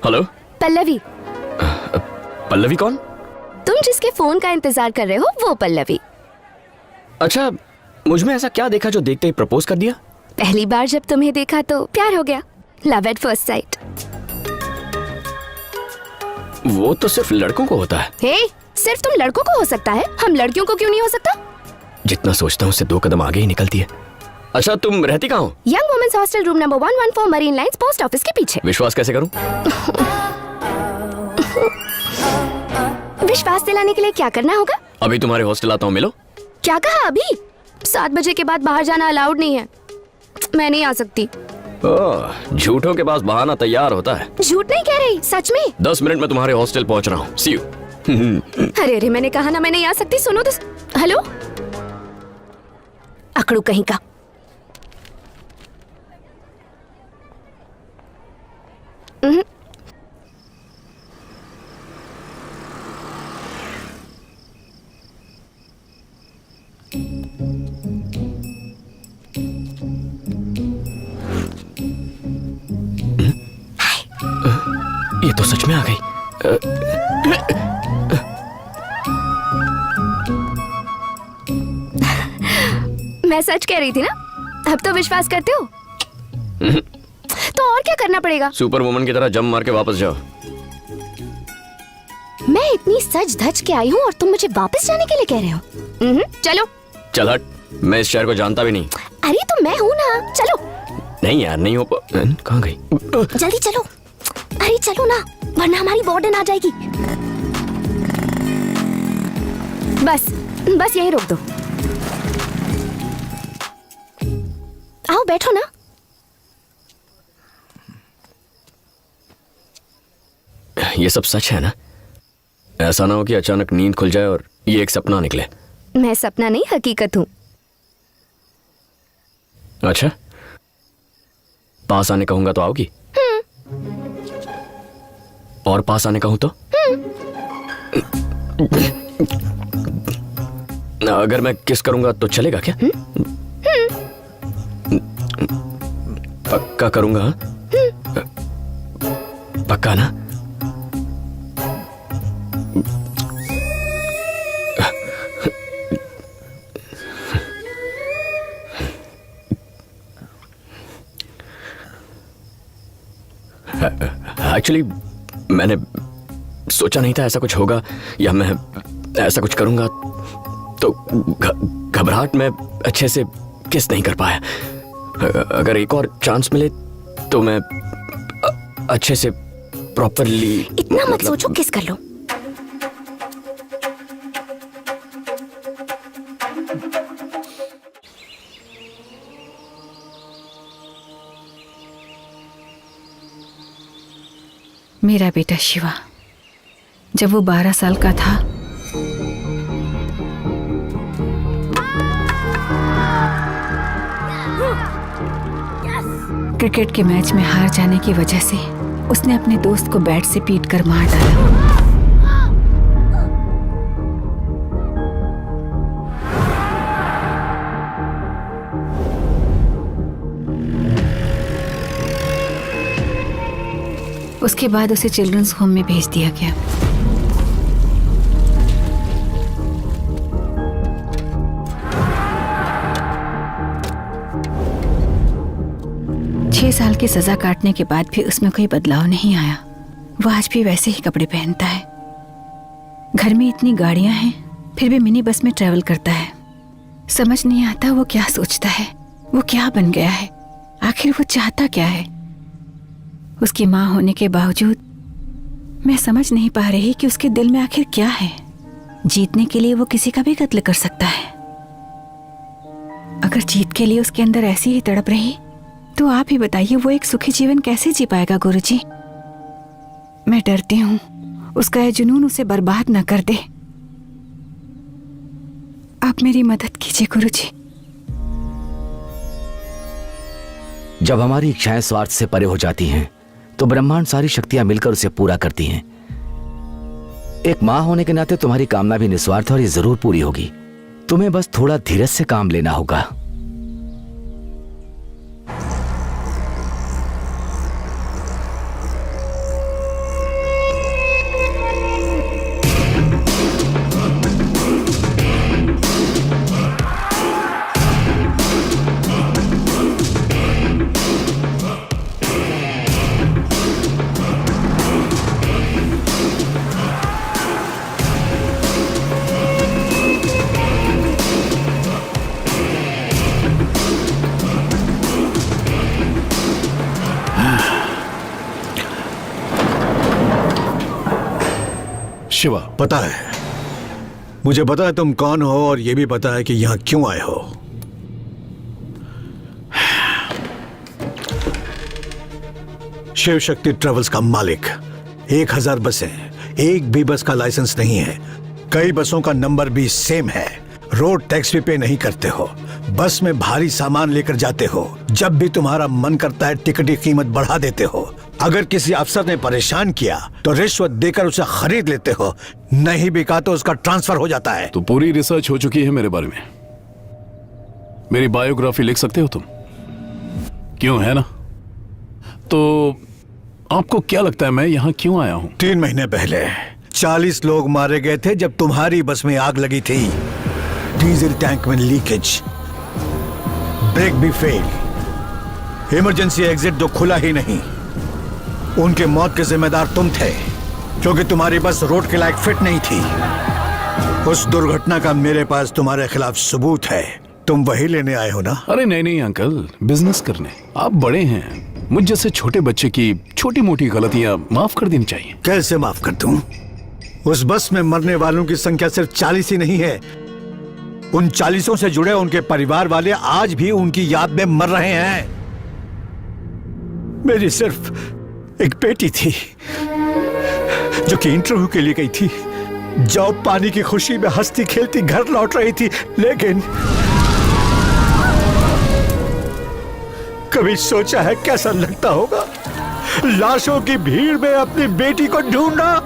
Hello Pallavi. Pallavi कौन? तुम जिसके फोन का इंतजार कर रहे हो वो पल्लवी। अच्छा, मुझ में ऐसा क्या देखा जो देखते ही प्रपोज कर दिया? पहली बार जब तुम्हें देखा तो प्यार हो गया। Love at first sight. वो तो सिर्फ लड़कों को होता है। हे, सिर्फ तुम लड़कों को हो सकता है, हम लड़कियों को क्यों नहीं हो सकता? जितना सोचता हूँ उससे 2 कदम आगे ही निकलती है। अच्छा, तुम रहती कहाँ हो? Young women's hostel room number 114 Marine Lines post office के पीछे। विश्वास कैसे करूँ? विश्वास दिलाने के लिए क्या करना होगा? अभी तुम्हारे हॉस्टल आता हूँ, मिलो। क्या कहा? अभी 7 बजे के बाद बाहर जाना अलाउड नहीं है। मैं नहीं आ सकती। झूठों के पास बहाना तैयार होता है। झूठ नहीं कह रही, सच में। 10 मिनट में तुम्हारे हॉस्टल पहुंच रहा हूँ। सी यू। अरे अरे, मैंने कहा ना मैं नहीं आ सकती। सुनो तो। हेलो, अकड़ू कहीं का। ये तो सच में आ गई। मैं सच कह रही थी ना, अब तो विश्वास करते हो। तो और क्या करना पड़ेगा? सुपर वुमन की तरह जंप मार के वापस जाओ। मैं इतनी सज धज के आई हूँ और तुम मुझे वापस जाने के लिए कह रहे हो? चलो। चल हट, मैं इस शहर को जानता भी नहीं। अरे तो मैं हूँ ना, चलो। नहीं यार, नहीं हो। कहाँ गई? जल्दी चलो। अरे चलो ना, वरना हमारी वार्डन आ जाएगी। बस यही रोक दो। आओ बैठो ना। ये सब सच है ना? ऐसा ना हो कि अचानक नींद खुल जाए और ये एक सपना निकले। मैं सपना नहीं, हकीकत हूँ। अच्छा, पास आने कहूंगा तो आओगी? और पास आने कहूं तो? अगर मैं किस करूंगा तो चलेगा क्या? पक्का करूंगा? हाँ? पक्का ना? एक्चुअली मैंने सोचा नहीं था ऐसा कुछ होगा या मैं ऐसा कुछ करूंगा, तो घबराहट में अच्छे से किस नहीं कर पाया। अगर एक और चांस मिले तो मैं अच्छे से प्रॉपरली। इतना मत सोचो, किस कर लो। मेरा बेटा शिवा जब वो 12 साल का था क्रिकेट के मैच में हार जाने की वजह से उसने अपने दोस्त को बैट से पीट कर मार डाला। उसके बाद उसे चिल्ड्रंस होम में भेज दिया गया। छह साल की सजा काटने के बाद भी उसमें कोई बदलाव नहीं आया। वो आज भी वैसे ही कपड़े पहनता है। घर में इतनी गाड़ियां हैं फिर भी मिनी बस में ट्रैवल करता है। समझ नहीं आता वो क्या सोचता है, वो क्या बन गया है, आखिर वो चाहता क्या है। उसकी माँ होने के बावजूद मैं समझ नहीं पा रही कि उसके दिल में आखिर क्या है। जीतने के लिए वो किसी का भी कत्ल कर सकता है। अगर जीत के लिए उसके अंदर ऐसी ही तड़प रही तो आप ही बताइए वो एक सुखी जीवन कैसे जी पाएगा गुरुजी। मैं डरती हूँ उसका यह जुनून उसे बर्बाद न कर दे। आप मेरी मदद कीजिए गुरुजी। जब हमारी इच्छाएं स्वार्थ से परे हो जाती हैं तो ब्रह्मांड सारी शक्तियां मिलकर उसे पूरा करती हैं। एक माँ होने के नाते तुम्हारी कामना भी निस्वार्थ और ये जरूर पूरी होगी। तुम्हें बस थोड़ा धीरज से काम लेना होगा। शिवा, पता है, मुझे पता है तुम कौन हो और यह भी पता है कि यहां क्यों आए हो। शिव शक्ति ट्रेवल्स का मालिक, 1000 बसें, एक भी बस का लाइसेंस नहीं है। कई बसों का नंबर भी सेम है। रोड टैक्स भी पे नहीं करते हो। बस में भारी सामान लेकर जाते हो। जब भी तुम्हारा मन करता है टिकट की कीमत बढ़ा देते हो। अगर किसी अफसर ने परेशान किया तो रिश्वत देकर उसे खरीद लेते हो। नहीं बिका तो उसका ट्रांसफर हो जाता है। तो पूरी रिसर्च हो चुकी है मेरे बारे में। मेरी बायोग्राफी लिख सकते हो तुम? क्यों, है ना? तो आपको क्या लगता है मैं यहां क्यों आया हूं? 3 महीने पहले 40 लोग मारे गए थे जब तुम्हारी बस में आग लगी थी। डीजल टैंक में लीकेज, ब्रेक भी फेल, इमरजेंसी एग्जिट तो खुला ही नहीं। उनके मौत के जिम्मेदार तुम थे क्योंकि तुम्हारी बस रोड के लायक फिट नहीं थी। उस दुर्घटना का मेरे पास तुम्हारे खिलाफ सबूत है। तुम वही लेने आए हो ना? अरे नहीं नहीं अंकल, बिजनेस करने। आप बड़े हैं, मुझ जैसे छोटे बच्चे की छोटी मोटी गलतियां माफ कर देनी चाहिए। कैसे माफ कर दूं? उस बस में मरने वालों की संख्या सिर्फ 40 ही नहीं है। उन 40 से जुड़े उनके परिवार वाले आज भी उनकी याद में मर रहे हैं। मेरी सिर्फ एक बेटी थी जो कि इंटरव्यू के लिए गई थी। जॉब पाने की खुशी में हंसती खेलती घर लौट रही थी, लेकिन कभी सोचा है कैसा लगता होगा लाशों की भीड़ में अपनी बेटी को ढूंढना?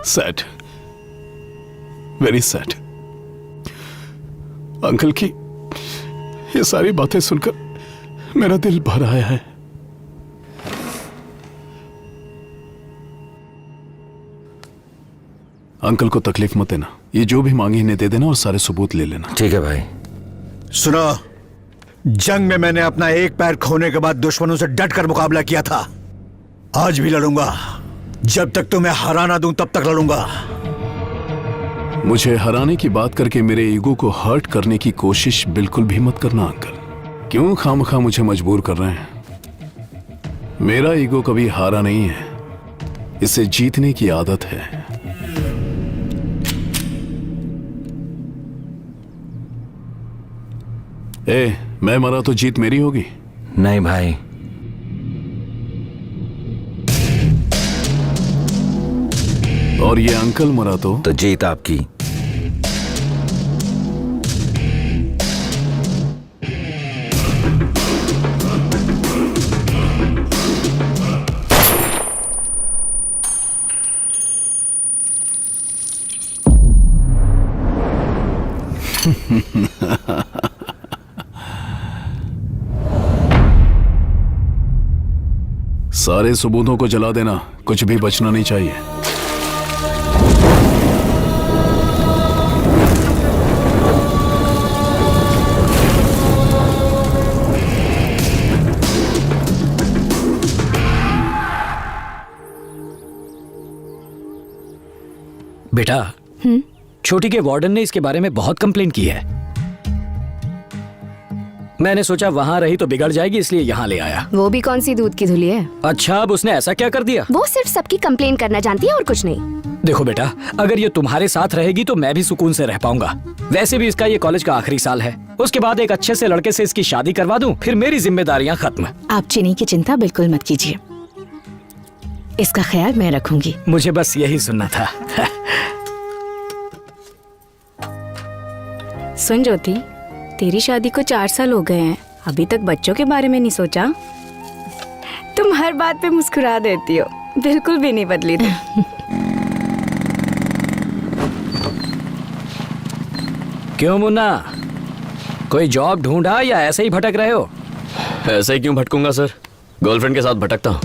Sad, very sad. अंकल की ये सारी बातें सुनकर मेरा दिल भर आया है। अंकल को तकलीफ मत देना। ये जो भी मांगे इन्हें दे देना और सारे सबूत ले लेना। ठीक है भाई। सुनो, जंग में मैंने अपना एक पैर खोने के बाद दुश्मनों से डट कर मुकाबला किया था। आज भी लड़ूंगा। जब तक तुम्हें हरा ना दूं तब तक लड़ूंगा। मुझे हराने की बात करके मेरे ईगो को हर्ट करने की कोशिश बिल्कुल भी मत करना अंकल। क्यों खामखा मुझे मजबूर कर रहे हैं? मेरा ईगो कभी हारा नहीं है, इसे जीतने की आदत है। मैं मरा तो जीत मेरी होगी? नहीं भाई, और ये अंकल मरा तो जीत आपकी। सारे सबूतों को जला देना, कुछ भी बचना नहीं चाहिए। बेटा, छोटी के वार्डन ने इसके बारे में बहुत कंप्लेंट की है। मैंने सोचा वहाँ रही तो बिगड़ जाएगी, इसलिए यहाँ ले आया। वो भी कौन सी दूध की धुली है? अच्छा, अब उसने ऐसा क्या कर दिया? वो सिर्फ सबकी कंप्लेन करना जानती है और कुछ नहीं। देखो बेटा, अगर ये तुम्हारे साथ रहेगी तो मैं भी सुकून से रह पाऊंगा। वैसे भी इसका ये कॉलेज का आखिरी साल है। उसके बाद एक अच्छे से लड़के से इसकी शादी करवा दूं, फिर मेरी जिम्मेदारियां खत्म। आप चिनी की चिंता बिल्कुल मत कीजिए, इसका ख्याल मैं रखूंगी। मुझे बस यही सुनना था। सुन ज्योति, तेरी शादी को 4 साल हो गए हैं, अभी तक बच्चों के बारे में नहीं सोचा? तुम हर बात पे मुस्कुरा देती हो, बिल्कुल भी नहीं बदली तुम। क्यों मुन्ना, कोई जॉब ढूंढा या ऐसे ही भटक रहे हो? ऐसे ही क्यों भटकूंगा सर, गर्लफ्रेंड के साथ भटकता हूँ,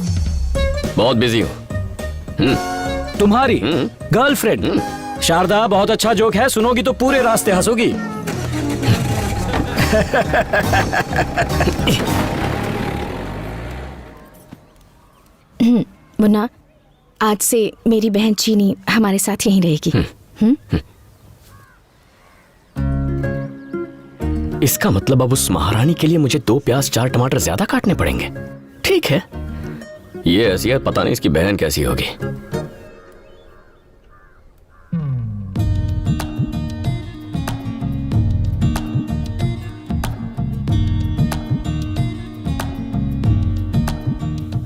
बहुत बिजी हूँ। तुम्हारी गर्लफ्रेंड? शारदा, बहुत अच्छा जोक है, सुनोगी तो पूरे रास्ते हंसोगी। मुन्ना, आज से मेरी बहन चीनी हमारे साथ यहीं रहेगी। इसका मतलब अब उस महारानी के लिए मुझे 2 प्याज 4 टमाटर ज्यादा काटने पड़ेंगे। ठीक है, ये ऐसी है, पता नहीं इसकी बहन कैसी होगी।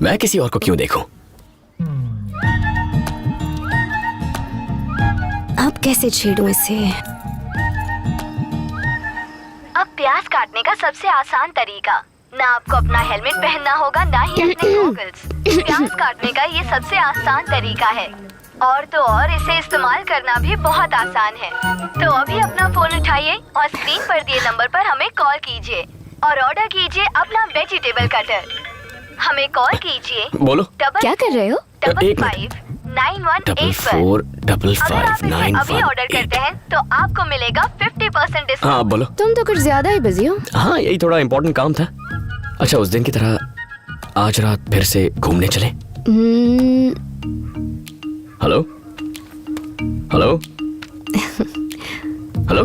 मैं किसी और को क्यों देखूं? अब कैसे छेड़ूं इसे? अब प्याज काटने का सबसे आसान तरीका, ना आपको अपना हेलमेट पहनना होगा, ना ही अपने गॉगल्स। प्याज काटने का ये सबसे आसान तरीका है, और तो और इसे इस्तेमाल करना भी बहुत आसान है। तो अभी अपना फोन उठाइए और स्क्रीन पर दिए नंबर पर हमें कॉल कीजिए और ऑर्डर कीजिए अपना वेजिटेबल कटर। हमें कॉल कीजिए। बोलो। क्या कर रहे हो? एक मिनट। 5591 44 अगर आप इसे 55 अभी ऑर्डर करते हैं तो आपको मिलेगा 50% डिस्काउंट। हाँ बोलो। तुम तो कुछ ज्यादा ही बिजी हो। हाँ, यही थोड़ा इम्पोर्टेंट काम था। अच्छा, उस दिन की तरह आज रात फिर से घूमने चले? हेलो हेलो हेलो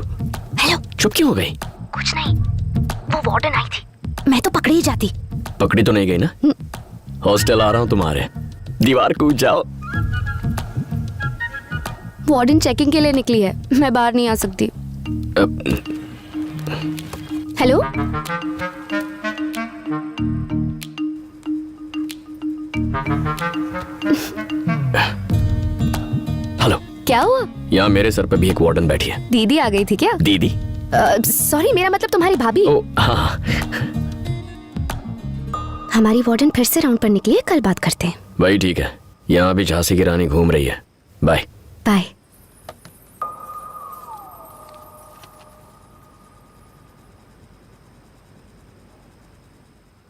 हेलो, चुप क्यों हो गई? कुछ नहीं, वो वार्डन आई थी, मैं तो पकड़ी ही जाती। पकड़ी तो नहीं गई ना? हॉस्टल आ रहा हूँ तुम्हारे, दीवार कूद जाओ। वार्डन चेकिंग के लिए निकली है, मैं बाहर नहीं आ सकती। हेलो, हेलो, क्या हुआ? यहाँ मेरे सर पे भी एक वार्डन बैठी है। दीदी आ गई थी क्या? दीदी? सॉरी, मेरा मतलब तुम्हारी भाभी। ओ हाँ, हमारी वार्डन फिर से राउंड पर निकली है, कल बात करते हैं। भाई ठीक है। यहाँ भी झांसी की रानी घूम रही है। Bye bye.